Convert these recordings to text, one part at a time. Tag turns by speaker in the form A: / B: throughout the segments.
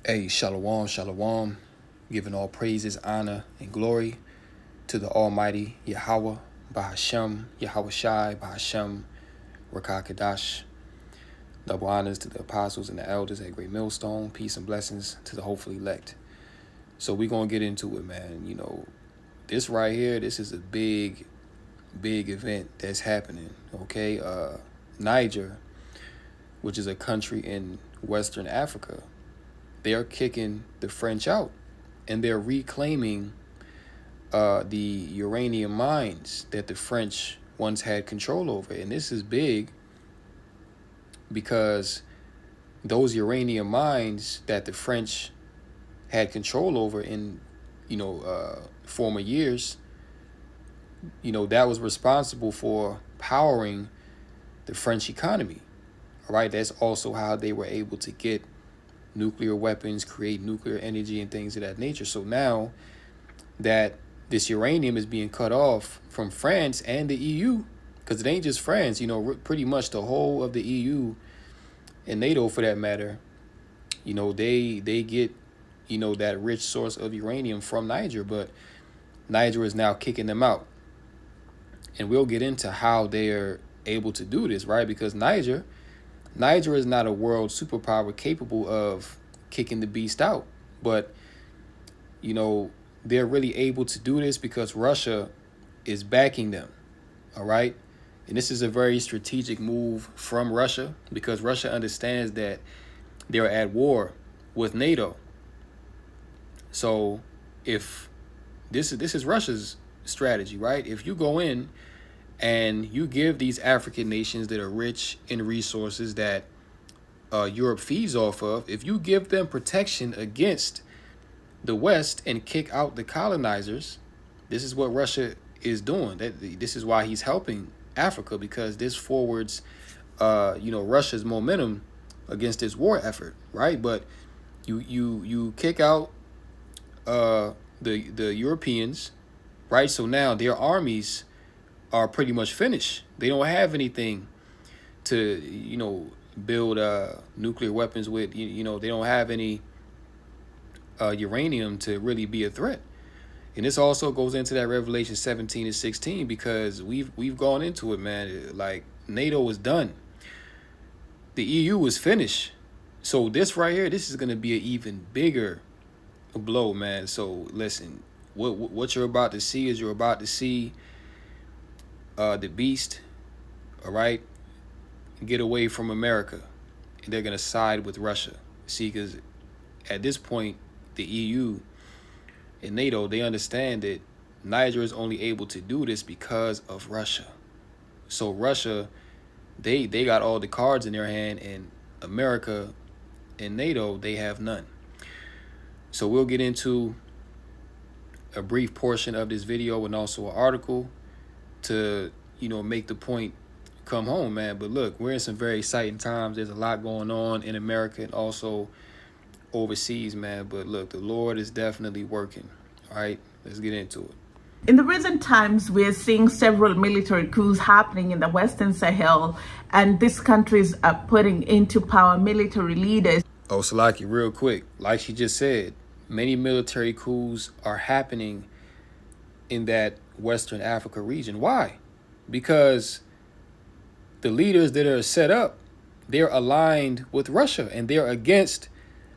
A: Hey, shalom, shalom, giving all praises, honor, and glory to the Almighty Yahweh, Bahashem, Yahweh Shai, Bahashem, Rakakadash. Double honors to the apostles and the elders at Great Millstone. Peace and blessings to the hopefully elect. So we're going to get into it, man. You know, this right here, this is a big event that's happening, okay? Niger, which is a country in Western Africa, they're kicking the French out, and they're reclaiming the uranium mines that the French once had control over. And this is big because those uranium mines that the French had control over in, former years, that was responsible for powering the French economy. All right, that's also how they were able to get nuclear weapons, create nuclear energy and things of that nature. So now that this uranium is being cut off from France and the EU, because it ain't just France, pretty much the whole of the EU and NATO for that matter, they get, that rich source of uranium from Niger, but Niger is now kicking them out. And we'll get into how they're able to do this, right? Because Niger is not a world superpower capable of kicking the beast out. But, they're really able to do this because Russia is backing them. All right. And this is a very strategic move from Russia because Russia understands that they're at war with NATO. So if this is Russia's strategy, right? If you go in and you give these African nations that are rich in resources that Europe feeds off of, if you give them protection against the West and kick out the colonizers, this is what Russia is doing. This is why he's helping Africa, because this forwards, Russia's momentum against this war effort, right? But you kick out the Europeans, right? So now their armies are pretty much finished. They don't have anything to, build nuclear weapons with. They don't have any uranium to really be a threat. And this also goes into that Revelation 17 and 16 because we've gone into it, man. Like, NATO was done. The EU was finished. So this right here, this is going to be an even bigger blow, man. So listen, what you're about to see is the beast, all right, get away from America. And they're going to side with Russia. See, because at this point, the EU and NATO, they understand that Niger is only able to do this because of Russia. So Russia, they got all the cards in their hand, and America and NATO, they have none. So we'll get into a brief portion of this video and also an article to, make the point come home, man. But look, we're in some very exciting times. There's a lot going on in America and also overseas, man. But look, the Lord is definitely working. All right, let's get into it.
B: In the recent times, we're seeing several military coups happening in the Western Sahel, and these countries are putting into power military leaders.
A: Oh, Salaki, real quick, like she just said, many military coups are happening in that Western Africa region. Why? Because the leaders that are set up, they're aligned with Russia and they're against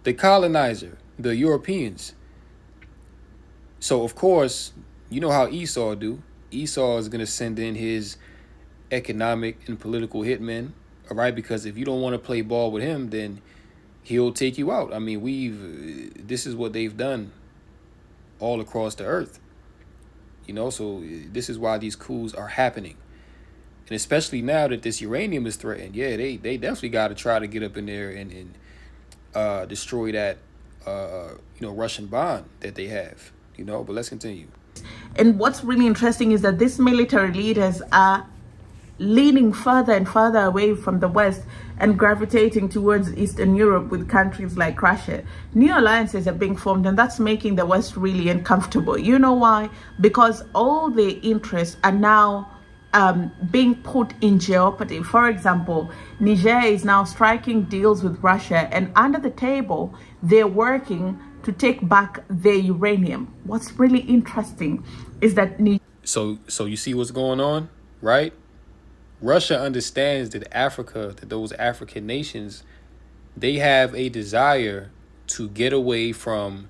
A: the colonizer, the Europeans. So, of course, you know how Esau do. Esau is going to send in his economic and political hitmen, all right? Because if you don't want to play ball with him, then he'll take you out. I mean, this is what they've done all across the earth. So this is why these coups are happening. And especially now that this uranium is threatened, yeah, they definitely got to try to get up in there and destroy that, Russian bond that they have, but let's continue.
B: And what's really interesting is that these military leaders are leaning further and further away from the West and gravitating towards Eastern Europe with countries like Russia. New alliances are being formed, and that's making the West really uncomfortable. You know why? Because all the interests are now being put in jeopardy. For example, Niger is now striking deals with Russia, and under the table, they're working to take back their uranium. What's really interesting is that
A: So you see what's going on, right? Russia understands that Africa, that those African nations, they have a desire to get away from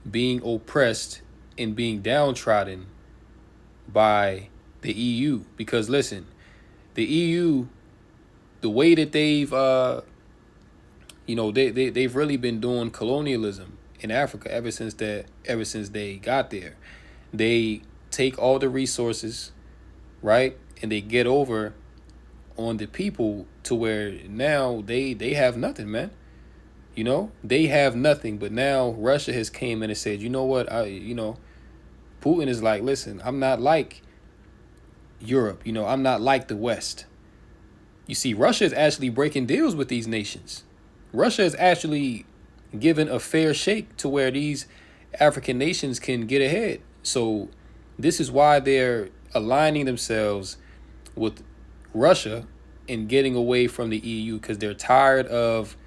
A: being oppressed and being downtrodden by the EU. Because listen, the EU, the way that they've really been doing colonialism in Africa ever since they got there. They take all the resources, right, and they get over on the people to where now they have nothing, man. They have nothing. But now Russia has came in and said, you know what, Putin is like, listen, I'm not like Europe. I'm not like the West. You see, Russia is actually breaking deals with these nations. Russia is actually given a fair shake to where these African nations can get ahead. So this is why they're aligning themselves with Russia and getting away from the EU, because they're tired of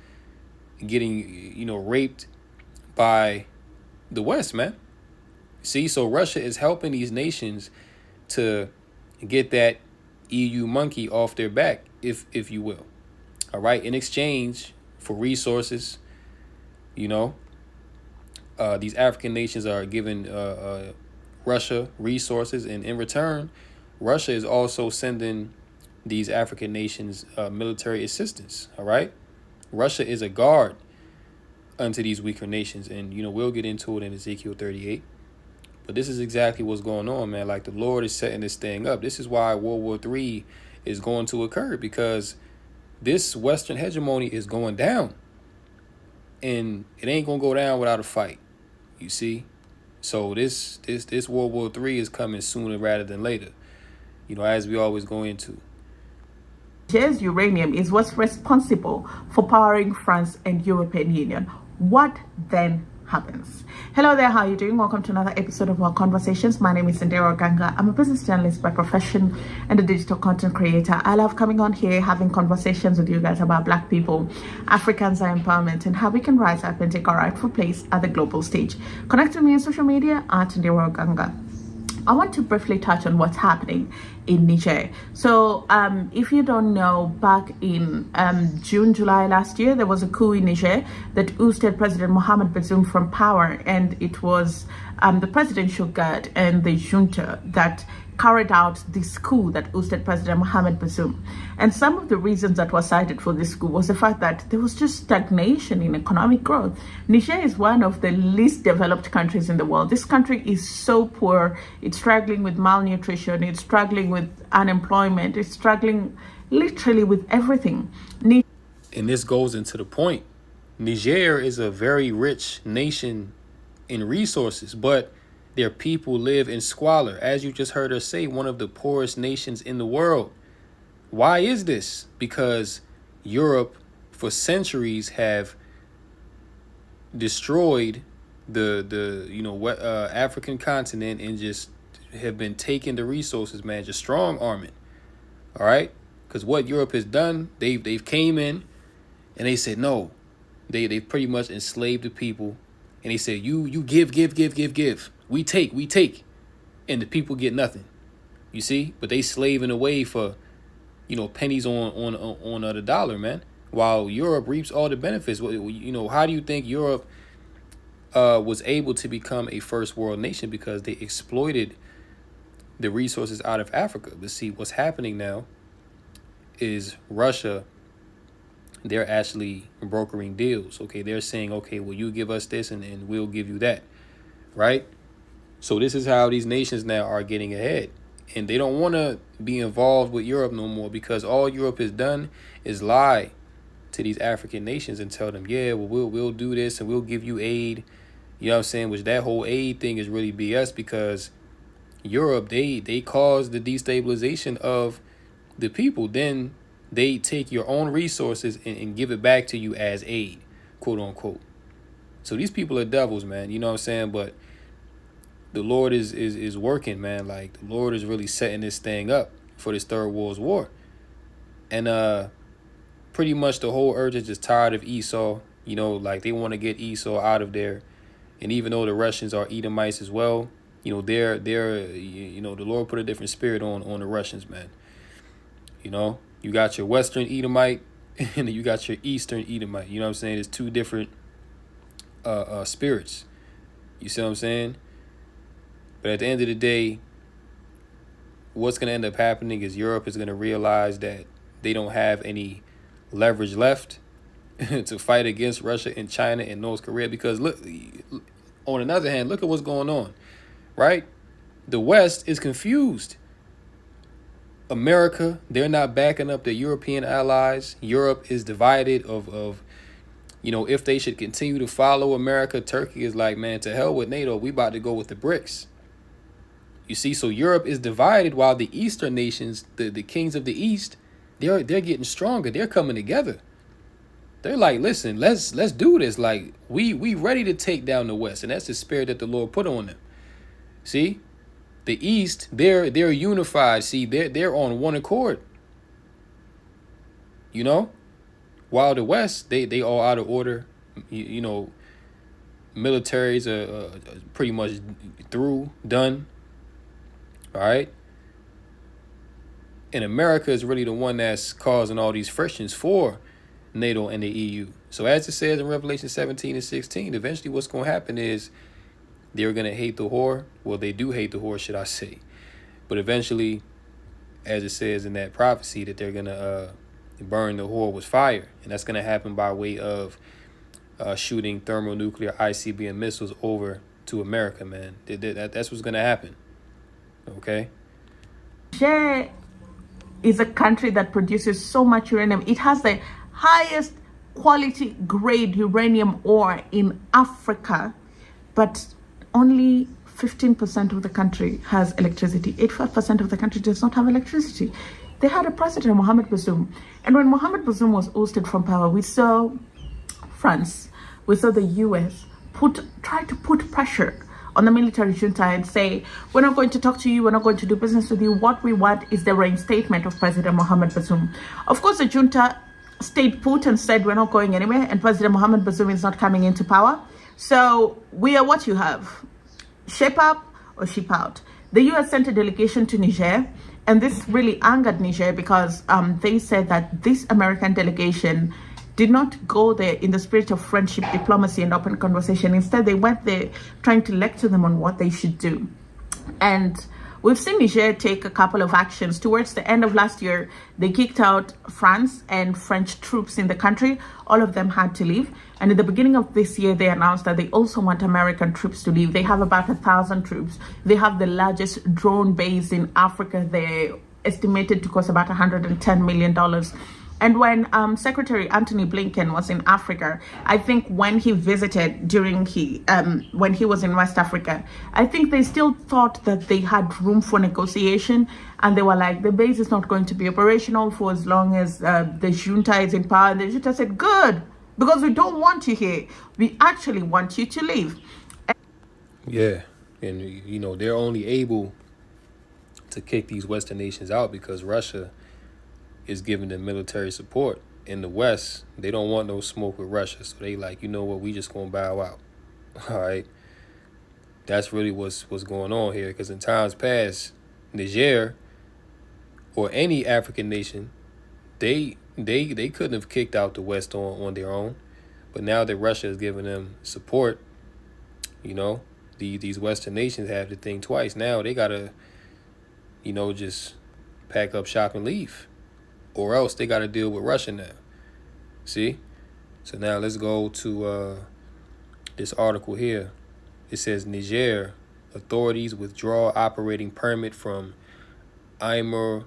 A: getting, raped by the West, man. See, so Russia is helping these nations to get that EU monkey off their back, if you will. All right, in exchange for resources, these African nations are giving Russia resources, and in return, Russia is also sending these African nations military assistance. All right, Russia is a guard unto these weaker nations, and we'll get into it in Ezekiel 38. But this is exactly what's going on, man. Like, the Lord is setting this thing up. This is why World War III is going to occur, because this Western hegemony is going down, and it ain't gonna go down without a fight. You see, so this World War III is coming sooner rather than later. As we always go into.
B: Niger's uranium is what's responsible for powering France and European Union. What then happens? Hello there, how are you doing? Welcome to another episode of our conversations. My name is Sandera Ganga. I'm a business journalist by profession and a digital content creator. I love coming on here, having conversations with you guys about Black people, Africans, our empowerment, and how we can rise up and take our rightful place at the global stage. Connect with me on social media at Sandera Ganga. I want to briefly touch on what's happening in Niger. So if you don't know, back in June, July last year, there was a coup in Niger that ousted President Mohamed Bazoum from power. And it was the presidential guard and the junta that carried out this coup that ousted President Mohamed Bazoum. And some of the reasons that were cited for this coup was the fact that there was just stagnation in economic growth. Niger is one of the least developed countries in the world. This country is so poor. It's struggling with malnutrition. It's struggling with unemployment. It's struggling literally with everything.
A: And this goes into the point. Niger is a very rich nation in resources, but their people live in squalor. As you just heard us say, one of the poorest nations in the world. Why is this? Because Europe, for centuries, have destroyed the African continent and just have been taking the resources, man, just strong arming. All right, because what Europe has done, they've came in and they said no, they've pretty much enslaved the people, and they said you give. We take, and the people get nothing. You see, but they slaving away for, pennies on the dollar, man. While Europe reaps all the benefits. How do you think Europe was able to become a first world nation? Because they exploited the resources out of Africa. But see, what's happening now is Russia, they're actually brokering deals. Okay, they're saying, okay, well, you give us this and we'll give you that, right? So this is how these nations now are getting ahead. And they don't want to be involved with Europe no more, because all Europe has done is lie to these African nations and tell them, yeah, well, we'll do this and we'll give you aid. You know what I'm saying? Which that whole aid thing is really BS, because Europe, they caused the destabilization of the people. Then they take your own resources and give it back to you as aid, quote unquote. So these people are devils, man. You know what I'm saying? But the Lord is working, man. Like, the Lord is really setting this thing up. for this Third World War. And pretty much the whole earth is just tired of Esau. You know, like they want to get Esau out of there. And even though the Russians are Edomites as well, you know, the Lord put a different spirit on the Russians, man. You know, you got your Western Edomite and you got your Eastern Edomite. You know what I'm saying? It's two different spirits. You see what I'm saying? But at the end of the day, what's going to end up happening is Europe is going to realize that they don't have any leverage left to fight against Russia and China and North Korea. Because look, on another hand, look at what's going on, right? The West is confused. America, they're not backing up their European allies. Europe is divided of you know, if they should continue to follow America. Turkey is like, man, to hell with NATO. We about to go with the BRICS. You see, so Europe is divided while the Eastern nations, the kings of the East, they're getting stronger. They're coming together. They're like, listen, let's do this. Like, we ready to take down the West. And that's the spirit that the Lord put on them. See? The East, they're unified. See, they're on one accord. You know? While the West, they all out of order. You know, militaries are pretty much done. All right? And America is really the one that's causing all these frictions for NATO and the EU. So as it says in Revelation 17 and 16, eventually what's going to happen is they're going to hate the whore. Well, they do hate the whore, should I say. But eventually, as it says in that prophecy, that they're going to burn the whore with fire. And that's going to happen by way of shooting thermonuclear ICBM missiles over to America, man. That's what's going to happen. Okay?
B: Niger is a country that produces so much uranium. It has the highest quality grade uranium ore in Africa, but only 15% of the country has electricity. 85% of the country does not have electricity. They had a president, Mohamed Bazoum. And when Mohamed Bazoum was ousted from power, we saw France, we saw the US try to put pressure on the military junta and say, we're not going to talk to you, we're not going to do business with you. What we want is the reinstatement of President Mohamed Bazoum. Of course, the junta stayed put and said, we're not going anywhere, and President Mohamed Bazoum is not coming into power. So we are what you have. Shape up or ship out. The US sent a delegation to Niger, and this really angered Niger because they said that this American delegation did not go there in the spirit of friendship, diplomacy, and open conversation. Instead, they went there trying to lecture them on what they should do. And we've seen Niger take a couple of actions. Towards the end of last year, they kicked out France and French troops in the country. All of them had to leave. And at the beginning of this year, they announced that they also want American troops to leave. They have about 1,000 troops. They have the largest drone base in Africa. They're estimated to cost about $110 million. And when Secretary Anthony Blinken was in Africa, I think when he visited when he was in West Africa, I think they still thought that they had room for negotiation. And they were like, the base is not going to be operational for as long as the junta is in power. And the junta said, good, because we don't want you here. We actually want you to leave.
A: Yeah. And, you know, they're only able to kick these Western nations out because Russia is giving them military support. In the West, they don't want no smoke with Russia. So they like, you know what, we just gonna bow out. All right. That's really what's going on here. Because in times past, Niger or any African nation, they couldn't have kicked out the West on their own. But now that Russia is giving them support, you know, these Western nations have to think twice. Now they gotta, you know, just pack up shop and leave. Or else they got to deal with Russia now. See? So now let's go to this article here. It says Niger authorities withdraw operating permit from Imuraren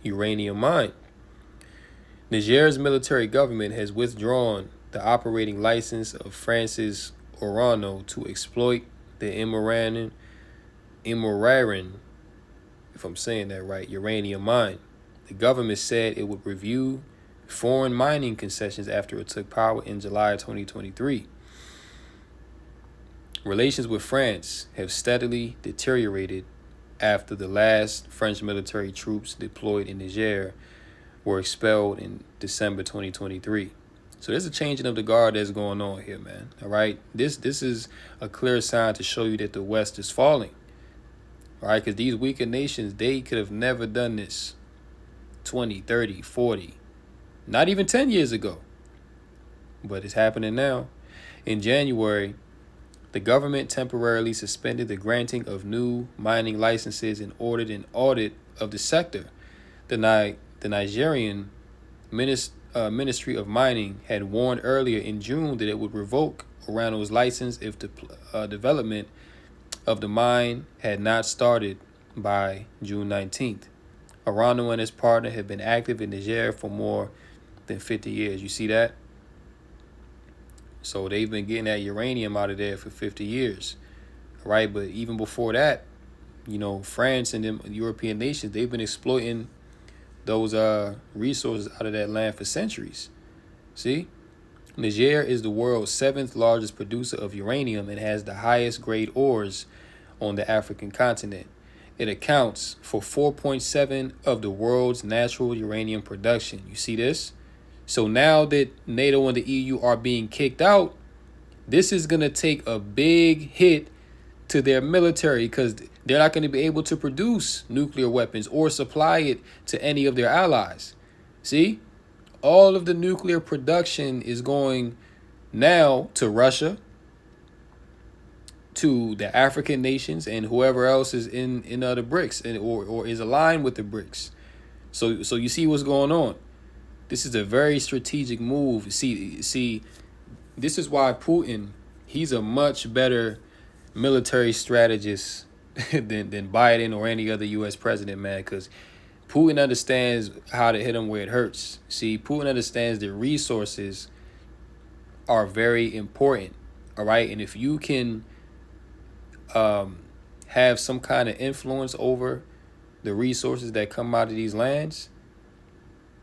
A: uranium mine. Niger's military government has withdrawn the operating license of France's Orano to exploit the Imuraren, if I'm saying that right, uranium mine. The government said it would review foreign mining concessions after it took power in July 2023. Relations with France have steadily deteriorated after the last French military troops deployed in Niger were expelled in December 2023. So there's a changing of the guard that's going on here, man. All right. This is a clear sign to show you that the West is falling. All right. Because these weaker nations, they could have never done this 20, 30, 40, not even 10 years ago. But it's happening now. In January, the government temporarily suspended the granting of new mining licenses and ordered an audit of the sector. The Nigerian Ministry of Mining had warned earlier in June that it would revoke URANIUM's license if the development of the mine had not started by June 19th. URANIUM and his partner have been active in Niger for more than 50 years. You see that? So they've been getting that uranium out of there for 50 years, right? But even before that, France and them European nations, they've been exploiting those resources out of that land for centuries. See? Niger is the world's 7th largest producer of uranium and has the highest grade ores on the African continent. It accounts for 4.7% of the world's natural uranium production. You see this? So now that NATO and the EU are being kicked out, this is going to take a big hit to their military because they're not going to be able to produce nuclear weapons or supply it to any of their allies. See, all of the nuclear production is going now to Russia, to the African nations, and whoever else is in the BRICS or is aligned with the BRICS. So you see what's going on. This is a very strategic move. See, this is why Putin, he's a much better military strategist than Biden or any other U.S. president, man, because Putin understands how to hit him where it hurts. See, Putin understands that resources are very important, all right? And if you can have some kind of influence over the resources that come out of these lands,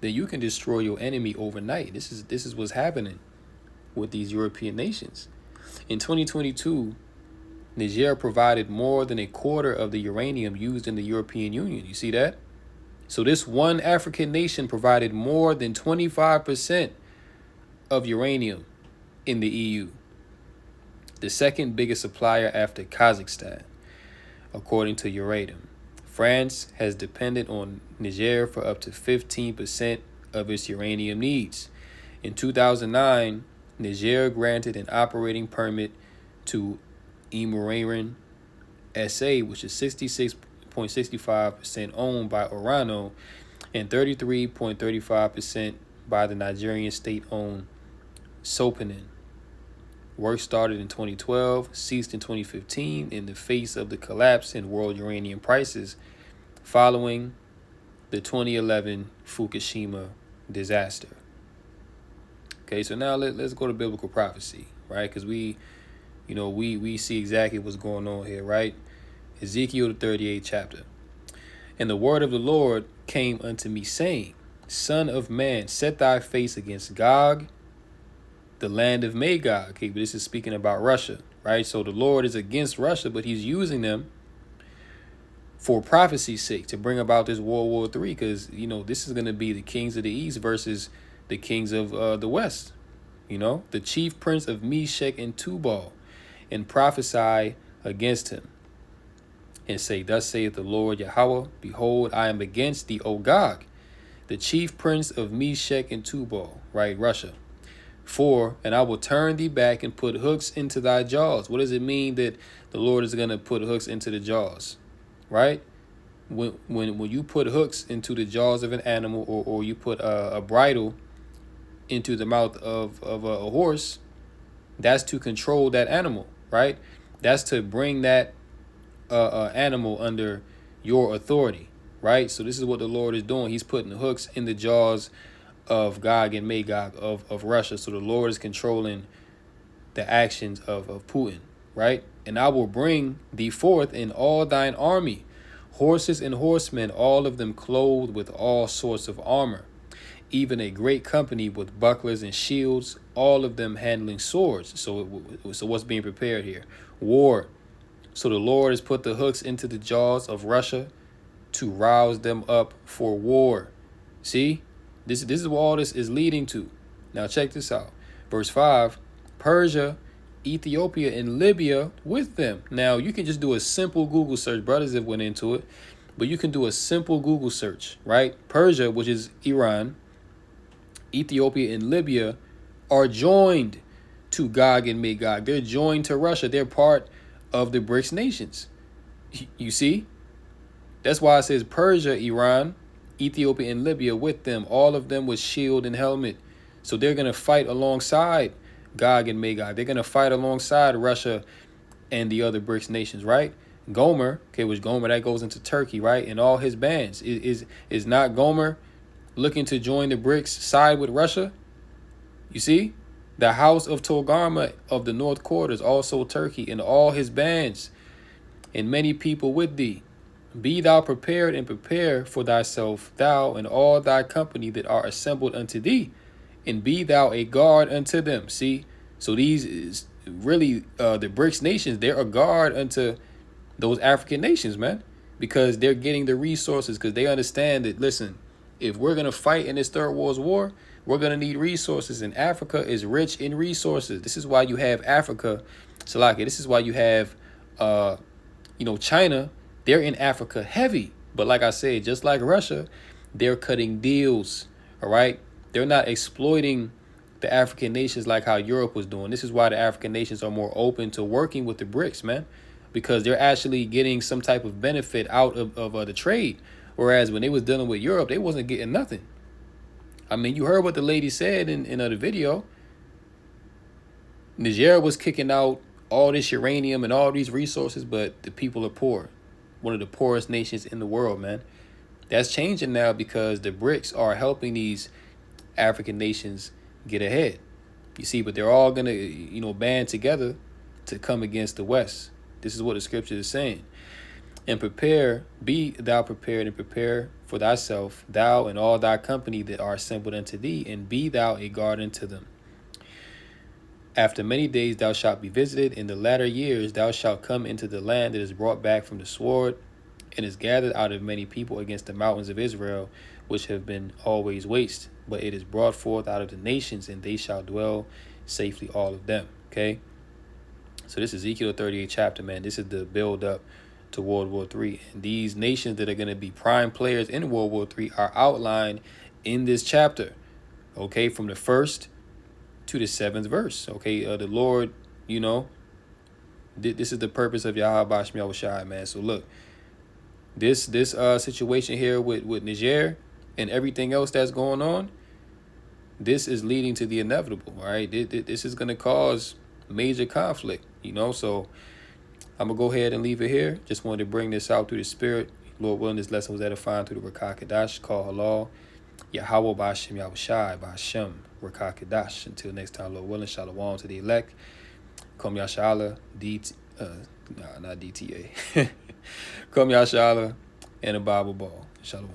A: then you can destroy your enemy overnight. This is what's happening with these European nations. In 2022, Niger provided more than a quarter of the uranium used in the European Union. You see that? So this one African nation provided more than 25% of uranium in the EU, the second biggest supplier after Kazakhstan, according to URANIUM. France has depended on Niger for up to 15% of its uranium needs. In 2009, Niger granted an operating permit to URANIUM SA, which is 66.65% owned by URANIUM and 33.35% by the Nigerian state-owned Sopenin. Work started in 2012, ceased in 2015 in the face of the collapse in world uranium prices following the 2011 Fukushima disaster. Okay, so now let's go to biblical prophecy, right? Because we see exactly what's going on here, right? Ezekiel, the 38th chapter. And the word of the Lord came unto me, saying, Son of man, set thy face against Gog, the land of Magog. Okay, but this is speaking about Russia, right? So the Lord is against Russia, but he's using them for prophecy's sake to bring about this World War III, because, this is going to be the kings of the East versus the kings of the West. The chief prince of Meshech and Tubal, and prophesy against him, and say, Thus saith the Lord Yahweh, Behold, I am against thee, O Gog, the chief prince of Meshech and Tubal, right, Russia. And I will turn thee back and put hooks into thy jaws. What does it mean that the Lord is going to put hooks into the jaws, right? When you put hooks into the jaws of an animal, or you put a bridle into the mouth of a horse, that's to control that animal, right? That's to bring that animal under your authority, right? So this is what the Lord is doing. He's putting hooks in the jaws of Gog and Magog of Russia. So the Lord is controlling the actions of Putin, right? And I will bring thee forth in all thine army, horses and horsemen, all of them clothed with all sorts of armor, even a great company with bucklers and shields, all of them handling swords. So what's being prepared here? War, So the Lord has put the hooks into the jaws of Russia to rouse them up for war. See, this is what all this is leading to. Now check this out. Verse 5, Persia, Ethiopia, and Libya with them. Now you can just do a simple Google search. Brothers have went into it, but you can do a simple Google search, right? Persia, which is Iran, Ethiopia, and Libya are joined to Gog and Magog. They're joined to Russia. They're part of the BRICS nations. You see? That's why it says Persia, Iran, Ethiopia, and Libya with them, all of them with shield and helmet. So they're going to fight alongside Gog and Magog. They're going to fight alongside Russia and the other BRICS nations, right? Gomer, okay, which Gomer, that goes into Turkey, right? And all his bands. Is not Gomer looking to join the BRICS side with Russia? You see? The house of Togarma of the north quarters, also Turkey, and all his bands, and many people with thee. Be thou prepared and prepare for thyself, thou and all thy company that are assembled unto thee, and be thou a guard unto them. See? So these is really the BRICS nations, they're a guard unto those African nations, man, because they're getting the resources, because they understand that, listen, if we're going to fight in this third world war, we're going to need resources, and Africa is rich in resources. This is why you have Africa, Salaki. This is why you have, China. They're in Africa heavy. But like I said, just like Russia, they're cutting deals, all right? They're not exploiting the African nations like how Europe was doing. This is why the African nations are more open to working with the BRICS, man, because they're actually getting some type of benefit out of the trade. Whereas when they was dealing with Europe, they wasn't getting nothing. I mean, you heard what the lady said in the video. Niger was kicking out all this uranium and all these resources, but the people are poor. One of the poorest nations in the world, man. That's changing now because the BRICS are helping these African nations get ahead. You see, but they're all going to, band together to come against the West. This is what the scripture is saying. And prepare, be thou prepared and prepare for thyself, thou and all thy company that are assembled unto thee, and be thou a guard unto them. After many days thou shalt be visited. In the latter years thou shalt come into the land that is brought back from the sword, and is gathered out of many people against the mountains of Israel, which have been always waste. But it is brought forth out of the nations, and they shall dwell safely, all of them. Okay? So this is Ezekiel 38 chapter, man. This is the build up to World War III. And these nations that are going to be prime players in World War III are outlined in this chapter. Okay? From the 1st to the 7th verse. Okay? The Lord, this is the purpose of Yahweh Shem Yahushai, man. So look, this situation here with Niger and everything else that's going on, this is leading to the inevitable, all right? This is going to cause major conflict, so I'm going to go ahead and leave it here. Just wanted to bring this out through the Spirit. Lord willing, this lesson was edifying through the Rakah Kadash, call halal, Yahweh B'Hashem Yahushai, B'Hashem, Rakah Kadash. Until next time, Lord willing, shalom to the elect. Kom Yashala, not DTA. Kom Yashala, and a Bible ball. Shalom.